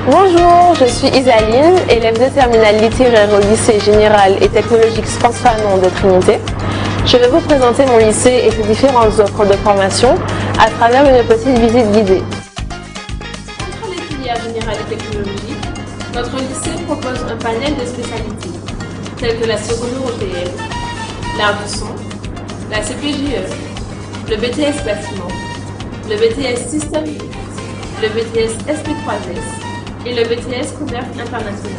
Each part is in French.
Bonjour, je suis Isaline, élève de terminale littéraire au lycée général et technologique Spencer-Fanon de Trinité. Je vais vous présenter mon lycée et ses différentes offres de formation à travers une petite visite guidée. Entre les filières générales et technologiques, notre lycée propose un panel de spécialités, telles que la seconde européenne, l'art du son, la CPGE, le BTS bâtiment, le BTS système, le BTS SP3S et le BTS commerce international.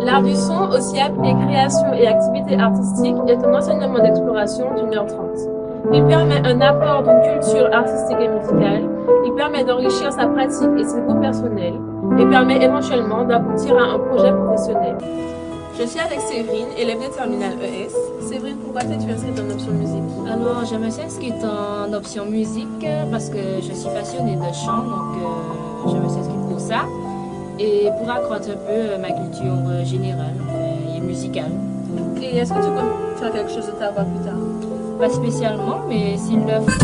L'art du son, aussi appelé création et activité artistique, est un enseignement d'exploration d'1h30. Il permet un apport d'une culture artistique et musicale, il permet d'enrichir sa pratique et ses goûts personnels, et permet éventuellement d'aboutir à un projet professionnel. Je suis avec Séverine, élève de terminale ES. Séverine, pourquoi t'es-tu inscrite en option musique? Alors, je me suis inscrite en option musique parce que je suis passionnée de chant, donc je me suis inscrite pour ça. Et pour accroître un peu ma culture générale et musicale. Et est-ce que tu comptes faire quelque chose de ta voix plus tard? Pas spécialement, mais s'il le faut.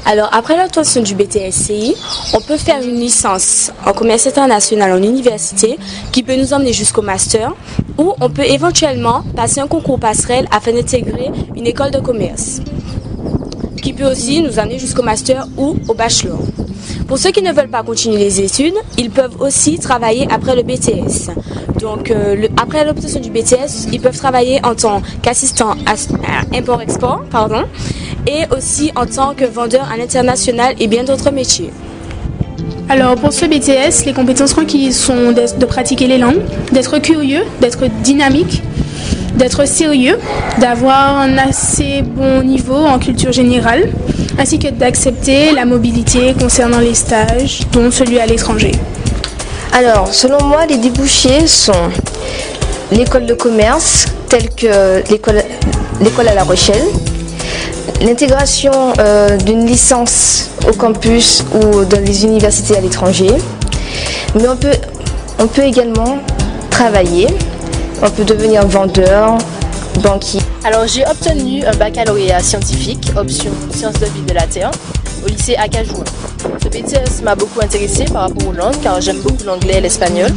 Alors, après l'obtention du BTS-CI, on peut faire une licence en commerce international en université qui peut nous emmener jusqu'au master ou on peut éventuellement passer un concours passerelle afin d'intégrer une école de commerce qui peut aussi nous amener jusqu'au master ou au bachelor. Pour ceux qui ne veulent pas continuer les études, ils peuvent aussi travailler après le BTS. Donc, après l'obtention du BTS, ils peuvent travailler en tant qu'assistant à import-export, et aussi en tant que vendeur à l'international et bien d'autres métiers. Alors pour ce BTS, les compétences requises sont de pratiquer les langues, d'être curieux, d'être dynamique, d'être sérieux, d'avoir un assez bon niveau en culture générale, ainsi que d'accepter la mobilité concernant les stages, dont celui à l'étranger. Alors, selon moi, les débouchés sont l'école de commerce, telle que l'école à La Rochelle, l'intégration d'une licence au campus ou dans les universités à l'étranger, mais on peut également travailler, on peut devenir vendeur, banquier. Alors j'ai obtenu un baccalauréat scientifique, option sciences de vie de la Terre, au lycée Acajou. Ce BTS m'a beaucoup intéressée par rapport aux langues car j'aime beaucoup l'anglais et l'espagnol.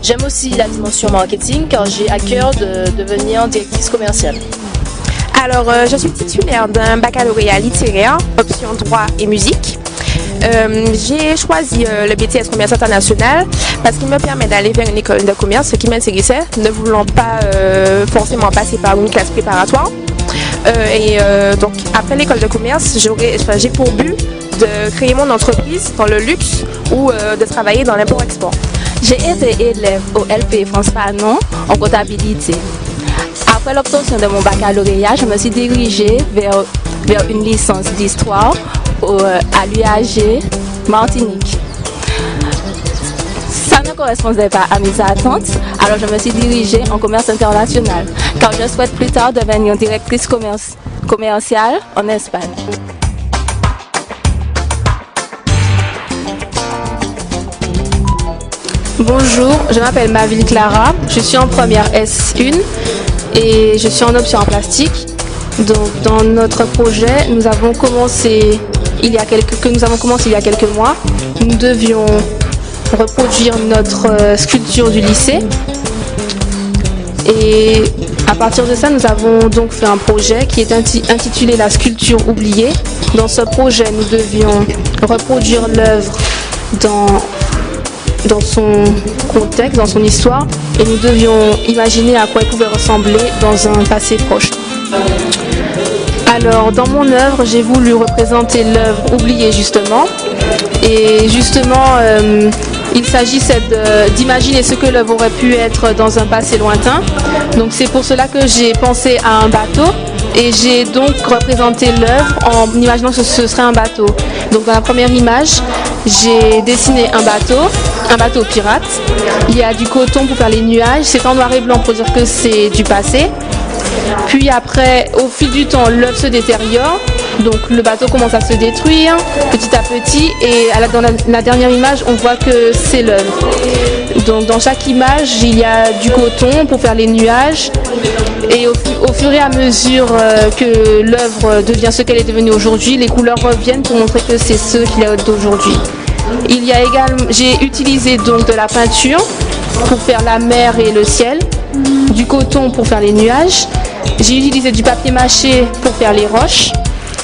J'aime aussi la dimension marketing car j'ai à cœur de devenir directrice commerciale. Alors, je suis titulaire d'un baccalauréat littéraire, option droit et musique. J'ai choisi le BTS Commerce International parce qu'il me permet d'aller vers une école de commerce, ce qui m'intéressait, ne voulant pas forcément passer par une classe préparatoire. Donc, après l'école de commerce, j'ai pour but de créer mon entreprise dans le luxe ou de travailler dans l'import-export. J'ai été élève au LP France Fanon en comptabilité. Après l'obtention de mon baccalauréat, je me suis dirigée vers une licence d'histoire à l'UAG Martinique. Ça ne correspondait pas à mes attentes, alors je me suis dirigée en commerce international, car je souhaite plus tard devenir directrice commerciale en Espagne. Bonjour, je m'appelle Maville Clara, je suis en première S1 et je suis en option en plastique. Donc dans notre projet, nous avons commencé il y a quelques mois. Nous devions reproduire notre sculpture du lycée. Et à partir de ça, nous avons donc fait un projet qui est intitulé La sculpture oubliée. Dans ce projet, nous devions reproduire l'œuvre dans son contexte, dans son histoire, et nous devions imaginer à quoi elle pouvait ressembler dans un passé proche. Alors, dans mon œuvre, j'ai voulu représenter l'œuvre oubliée justement, et justement, il s'agissait d'imaginer ce que l'œuvre aurait pu être dans un passé lointain. Donc c'est pour cela que j'ai pensé à un bateau, et j'ai donc représenté l'œuvre en imaginant que ce serait un bateau. Donc dans la première image, j'ai dessiné un bateau pirate. Il y a du coton pour faire les nuages, c'est en noir et blanc pour dire que c'est du passé. Puis après, au fil du temps, l'œuvre se détériore, donc le bateau commence à se détruire petit à petit, et dans la dernière image, on voit que c'est l'œuvre. Donc dans chaque image, il y a du coton pour faire les nuages, et au fur et à mesure que l'œuvre devient ce qu'elle est devenue aujourd'hui, les couleurs reviennent pour montrer que c'est ce qu'il y a d'aujourd'hui. J'ai utilisé donc de la peinture pour faire la mer et le ciel, du coton pour faire les nuages, j'ai utilisé du papier mâché pour faire les roches,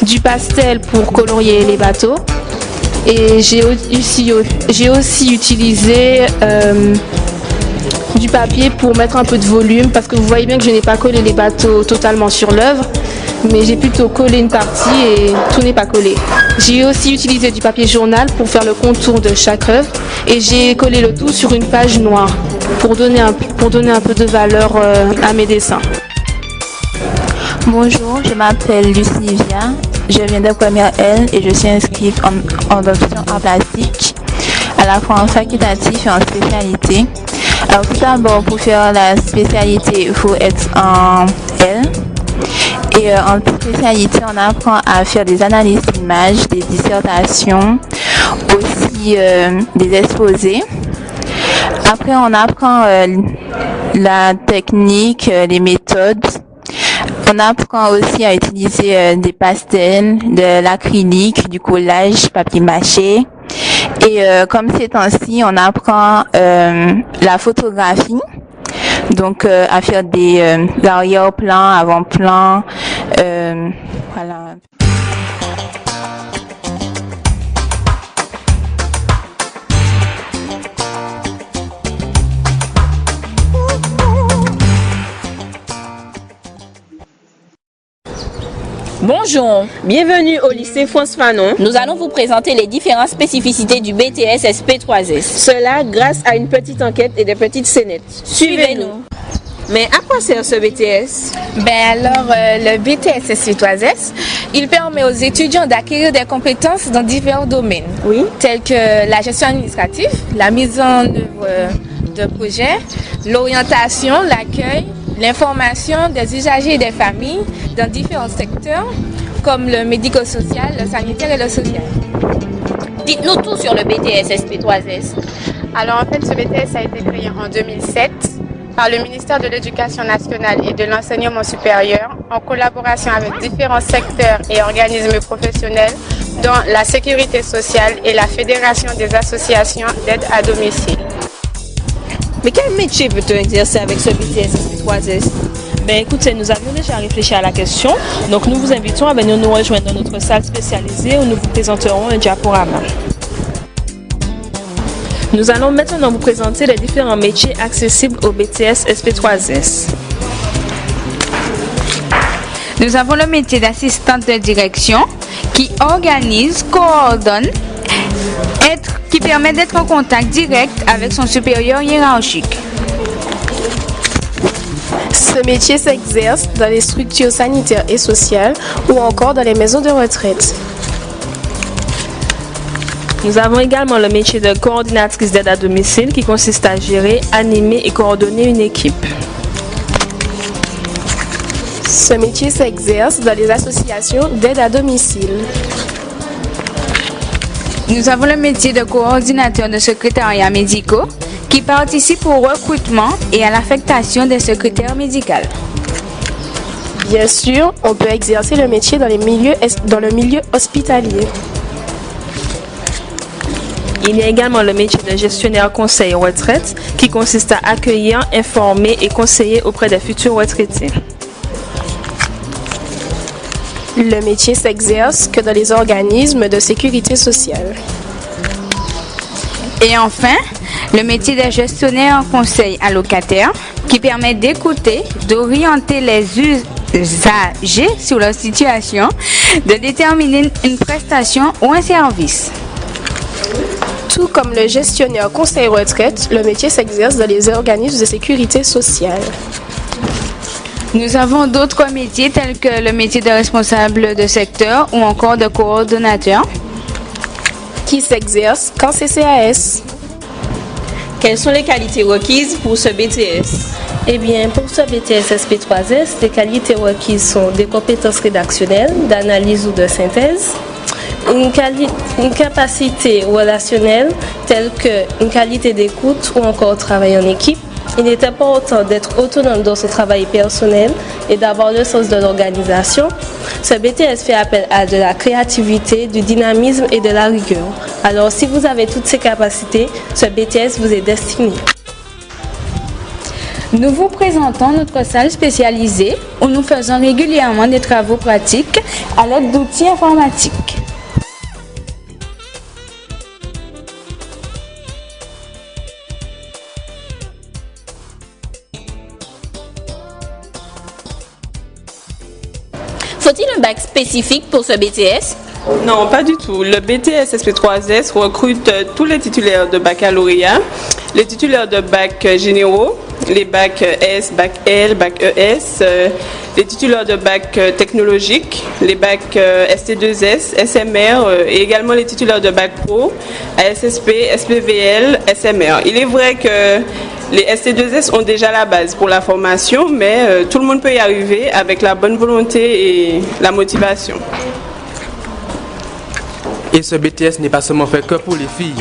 du pastel pour colorier les bateaux, et j'ai aussi utilisé du papier pour mettre un peu de volume, parce que vous voyez bien que je n'ai pas collé les bateaux totalement sur l'œuvre, mais j'ai plutôt collé une partie et tout n'est pas collé. J'ai aussi utilisé du papier journal pour faire le contour de chaque œuvre, et j'ai collé le tout sur une page noire pour donner un peu de valeur à mes dessins. Bonjour, je m'appelle Lucivia, je viens de première L et je suis inscrite en option en plastique, à la fois en facultatif et en spécialité. Alors tout d'abord, pour faire la spécialité, il faut être en L. Et en spécialité, on apprend à faire des analyses d'images, des dissertations, aussi des exposés. Après, on apprend la technique, les méthodes. On apprend aussi à utiliser des pastels, de l'acrylique, du collage, papier mâché. Et comme ces temps-ci, on apprend la photographie. Donc à faire des arrière-plans, avant-plans, voilà. Bonjour, bienvenue au lycée France Fanon. Nous allons vous présenter les différentes spécificités du BTS SP3S. Cela grâce à une petite enquête et des petites scénettes. Suivez-nous. Mais à quoi sert ce BTS? Le BTS SP3S, il permet aux étudiants d'acquérir des compétences dans divers domaines, tels que la gestion administrative, la mise en œuvre de projets, l'orientation, l'accueil, l'information des usagers et des familles dans différents secteurs comme le médico-social, le sanitaire et le social. Dites-nous tout sur le BTS SP3S. Alors en fait, ce BTS a été créé en 2007 par le ministère de l'Éducation nationale et de l'enseignement supérieur en collaboration avec différents secteurs et organismes professionnels dont la sécurité sociale et la Fédération des associations d'aide à domicile. Mais quel métier peut-on exercer avec ce BTS SP3S? Écoutez, nous avions déjà réfléchi à la question, donc nous vous invitons à venir nous rejoindre dans notre salle spécialisée où nous vous présenterons un diaporama. Nous allons maintenant vous présenter les différents métiers accessibles au BTS SP3S. Nous avons le métier d'assistante de direction qui organise, coordonne, qui permet d'être en contact direct avec son supérieur hiérarchique. Ce métier s'exerce dans les structures sanitaires et sociales ou encore dans les maisons de retraite. Nous avons également le métier de coordinatrice d'aide à domicile qui consiste à gérer, animer et coordonner une équipe. Ce métier s'exerce dans les associations d'aide à domicile. Nous avons le métier de coordinateur de secrétariats médicaux qui participe au recrutement et à l'affectation des secrétaires médicaux. Bien sûr, on peut exercer le métier dans le milieu hospitalier. Il y a également le métier de gestionnaire conseil retraite qui consiste à accueillir, informer et conseiller auprès des futurs retraités. Le métier s'exerce que dans les organismes de sécurité sociale. Et enfin, le métier de gestionnaire en conseil allocataire qui permet d'écouter, d'orienter les usagers sur leur situation, de déterminer une prestation ou un service. Tout comme le gestionnaire conseil retraite, le métier s'exerce dans les organismes de sécurité sociale. Nous avons d'autres métiers tels que le métier de responsable de secteur ou encore de coordonnateur qui s'exerce qu'en CCAS. Quelles sont les qualités requises pour ce BTS? Eh bien, pour ce BTS SP3S, les qualités requises sont des compétences rédactionnelles, d'analyse ou de synthèse, une capacité relationnelle telle qu'une qualité d'écoute ou encore travail en équipe. Il est important d'être autonome dans son travail personnel et d'avoir le sens de l'organisation. Ce BTS fait appel à de la créativité, du dynamisme et de la rigueur. Alors, si vous avez toutes ces capacités, ce BTS vous est destiné. Nous vous présentons notre salle spécialisée où nous faisons régulièrement des travaux pratiques à l'aide d'outils informatiques. Faut-il un bac spécifique pour ce BTS? Non, pas du tout. Le BTS SP3S recrute tous les titulaires de baccalauréat, les titulaires de bac généraux, les bacs S, bac L, bac ES, les titulaires de bac technologique, les bacs ST2S, SMR et également les titulaires de bac pro, ASSP, SPVL, SMR. Il est vrai que les ST2S ont déjà la base pour la formation, mais tout le monde peut y arriver avec la bonne volonté et la motivation. Et ce BTS n'est pas seulement fait que pour les filles.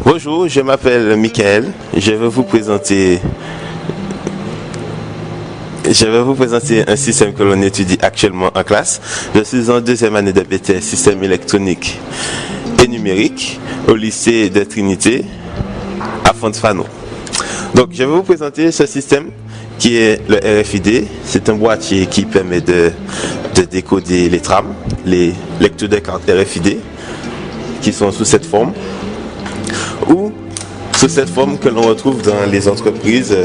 Bonjour, je m'appelle Michael. Je vais vous présenter un système que l'on étudie actuellement en classe. Je suis en deuxième année de BTS Système électronique et numérique au lycée de Trinité à Fons-Fanon. Donc, je vais vous présenter ce système qui est le RFID. C'est un boîtier qui permet de décoder les trames, les lecteurs de cartes RFID qui sont sous cette forme ou sous cette forme que l'on retrouve dans les entreprises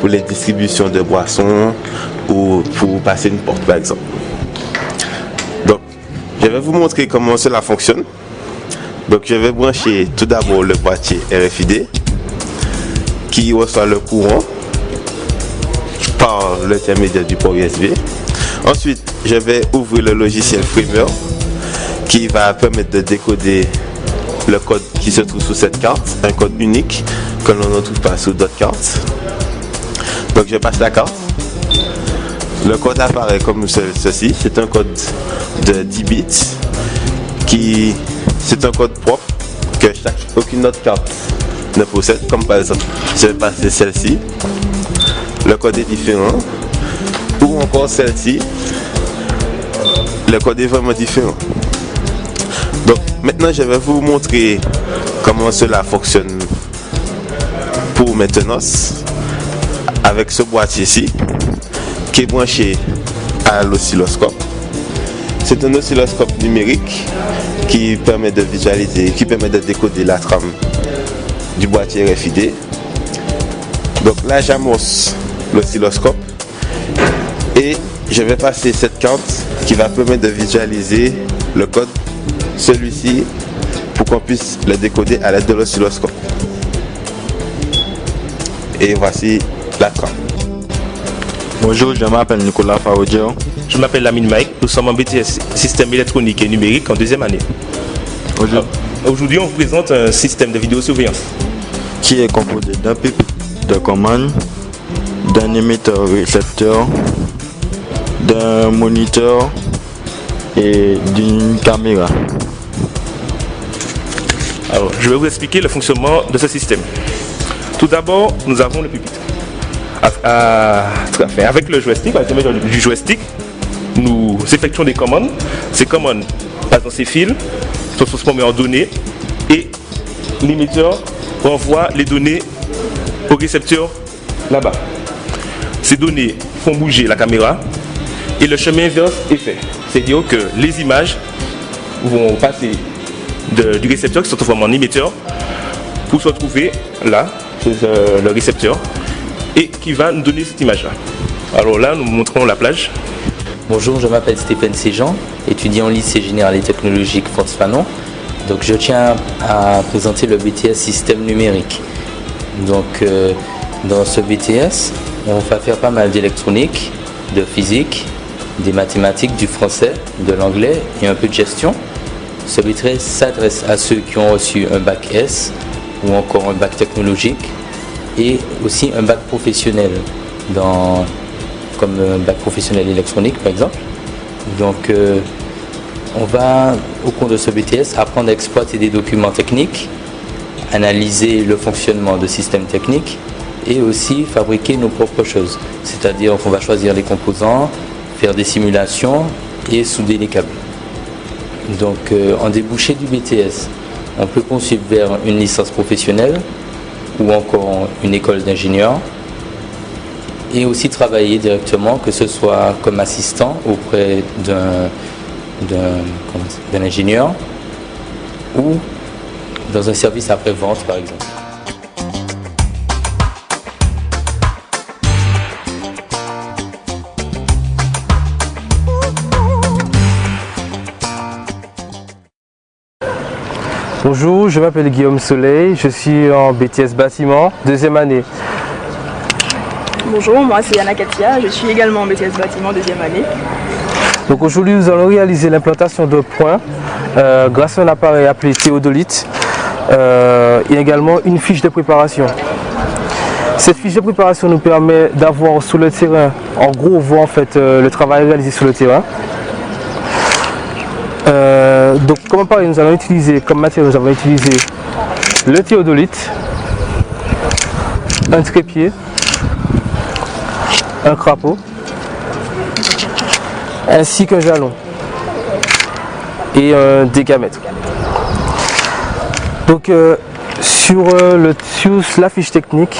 pour les distributions de boissons ou pour passer une porte par exemple. Donc, je vais vous montrer comment cela fonctionne. Donc, je vais brancher tout d'abord le boîtier RFID qui reçoit le courant par l'intermédiaire du port USB. Ensuite, je vais ouvrir le logiciel Framer qui va permettre de décoder le code qui se trouve sous cette carte, un code unique que l'on ne trouve pas sous d'autres cartes. Donc je passe la carte. Le code apparaît comme ceci. C'est un code de 10 bits. C'est un code propre que aucune autre carte ne possède. Comme par exemple, je vais passer celle-ci. Le code est différent. Ou encore celle-ci. le code est vraiment différent. Donc maintenant je vais vous montrer comment cela fonctionne pour maintenance avec ce boîtier ici qui est branché à l'oscilloscope. C'est un oscilloscope numérique qui permet de visualiser, qui permet de décoder la trame du boîtier RFID. Donc là j'amorce l'oscilloscope et je vais passer cette carte qui va permettre de visualiser le code, celui-ci, pour qu'on puisse le décoder à l'aide de l'oscilloscope. Et voici la trame. Bonjour, je m'appelle Nicolas Faoudier. Je m'appelle Lamine Mike, nous sommes en BTS Système électronique et numérique en deuxième année. Aujourd'hui, on vous présente un système de vidéosurveillance qui est composé d'un pipe de commande, d'un émetteur récepteur, d'un moniteur et d'une caméra. Alors, je vais vous expliquer le fonctionnement de ce système. Tout d'abord, nous avons le pupitre. Avec le joystick, avec l'intermédiaire du joystick, nous effectuons des commandes. Ces commandes passent dans ces fils, sont transformées en données et l'émetteur renvoie les données au récepteur là-bas. Ces données font bouger la caméra et le chemin inverse est fait. C'est-à-dire que les images vont passer du récepteur qui se transforme en émetteur pour se retrouver là, c'est le récepteur, et qui va nous donner cette image-là. Alors là, nous montrons la plage. Bonjour, je m'appelle Stéphane Séjean, étudiant au lycée général et technologique François Fanon. Donc je tiens à présenter le BTS Système numérique. Donc dans ce BTS, on va faire pas mal d'électronique, de physique, des mathématiques, du français, de l'anglais et un peu de gestion. Ce BTS s'adresse à ceux qui ont reçu un bac S ou encore un bac technologique et aussi un bac professionnel, comme un bac professionnel électronique par exemple. Donc on va au cours de ce BTS apprendre à exploiter des documents techniques, analyser le fonctionnement de systèmes techniques et aussi fabriquer nos propres choses. C'est-à-dire qu'on va choisir les composants, faire des simulations et souder les câbles. Donc en débouché du BTS, on peut poursuivre vers une licence professionnelle ou encore une école d'ingénieur et aussi travailler directement, que ce soit comme assistant auprès d'un ingénieur ou dans un service après-vente par exemple. Bonjour, je m'appelle Guillaume Soleil, je suis en BTS bâtiment, deuxième année. Bonjour, moi c'est Anna Katia, je suis également en BTS bâtiment, deuxième année. Donc aujourd'hui nous allons réaliser l'implantation de points grâce à un appareil appelé théodolite et également une fiche de préparation. Cette fiche de préparation nous permet d'avoir sur le terrain, en gros on voit en fait le travail réalisé sur le terrain. Donc comme appareil nous allons utiliser, comme matériau nous avons utilisé le théodolite, un trépied, un crapaud, ainsi qu'un jalon et un décamètre. Donc sur la fiche technique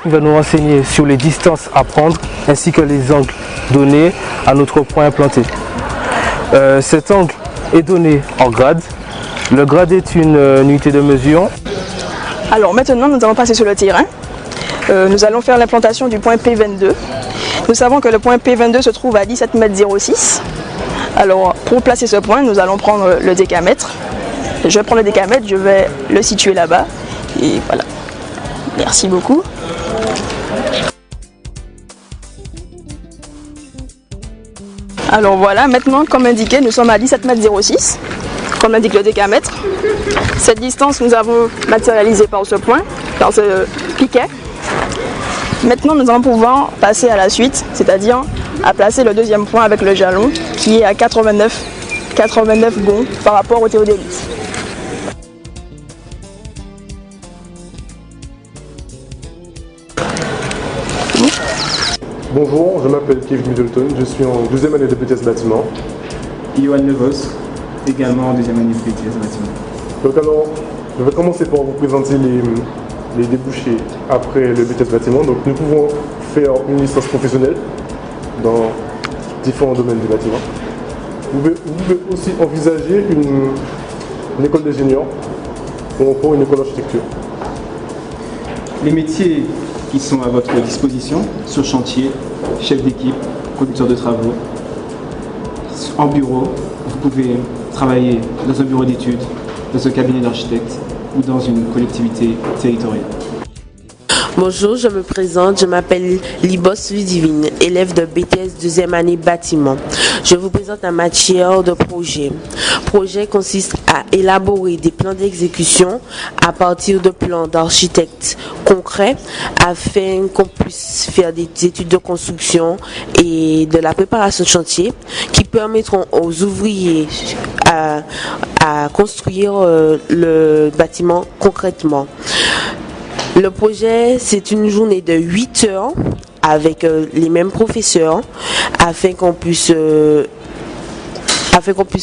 va nous renseigner sur les distances à prendre ainsi que les angles donnés à notre point implanté. Cet angle est donné en grade. Le grade est une unité de mesure. Alors maintenant nous allons passer sur le terrain. Nous allons faire l'implantation du point P22. Nous savons que le point P22 se trouve à 17,06 m. Alors pour placer ce point, nous allons prendre le décamètre. Je prends le décamètre, je vais le situer là-bas. Et voilà. Merci beaucoup. Alors voilà, maintenant comme indiqué, nous sommes à 17,06 m, comme indique le décamètre. Cette distance, nous avons matérialisé par ce point, par ce piquet. Maintenant, nous allons pouvoir passer à la suite, c'est-à-dire à placer le deuxième point avec le jalon qui est à 89 gonds par rapport au théodolite. Bonjour, je m'appelle Kevin Middleton, je suis en 12e année de BTS bâtiment. Johan Levos, également en deuxième année de BTS bâtiment. Donc alors, je vais commencer par vous présenter les débouchés après le BTS bâtiment. Donc nous pouvons faire une licence professionnelle dans différents domaines du bâtiment. Vous pouvez aussi envisager une école d'ingénieur ou encore une école d'architecture. Les métiers qui sont à votre disposition sur chantier, chef d'équipe, conducteur de travaux, en bureau, vous pouvez travailler dans un bureau d'études, dans un cabinet d'architecte ou dans une collectivité territoriale. Bonjour, je me présente, je m'appelle Libos Ludivine, élève de BTS deuxième année bâtiment. Je vous présente la matière de projet. Projet consiste à élaborer des plans d'exécution à partir de plans d'architectes concrets afin qu'on puisse faire des études de construction et de la préparation de chantier qui permettront aux ouvriers à construire le bâtiment concrètement. Le projet, c'est une journée de 8 heures avec les mêmes professeurs afin qu'on puisse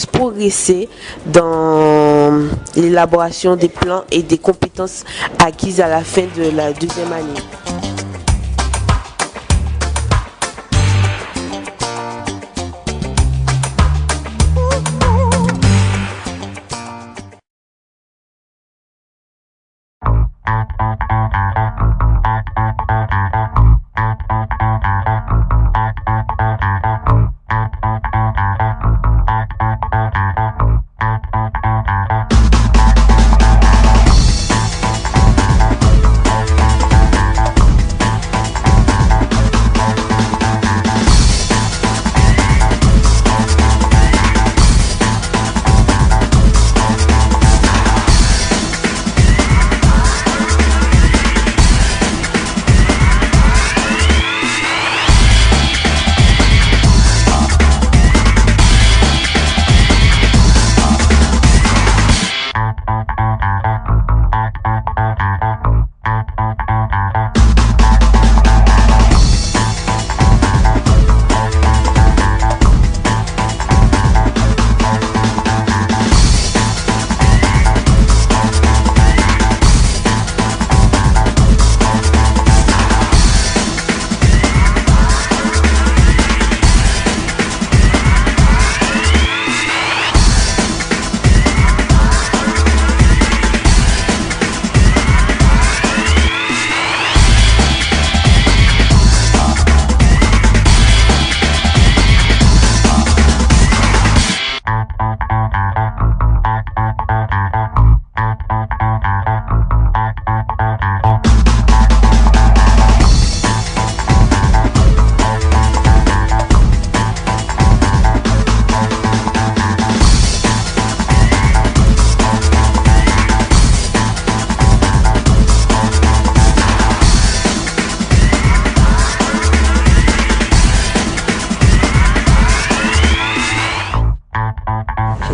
progresser dans l'élaboration des plans et des compétences acquises à la fin de la deuxième année.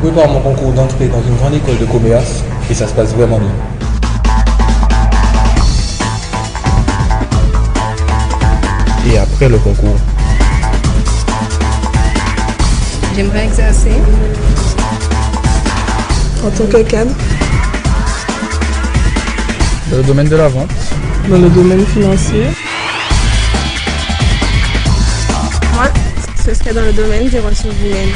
Je prépare mon concours d'entrée dans une grande école de commerce et ça se passe vraiment bien. Et après le concours, j'aimerais exercer en tant que cadre dans le domaine de la vente, dans le domaine financier. Moi, ce serait dans le domaine des ressources humaines.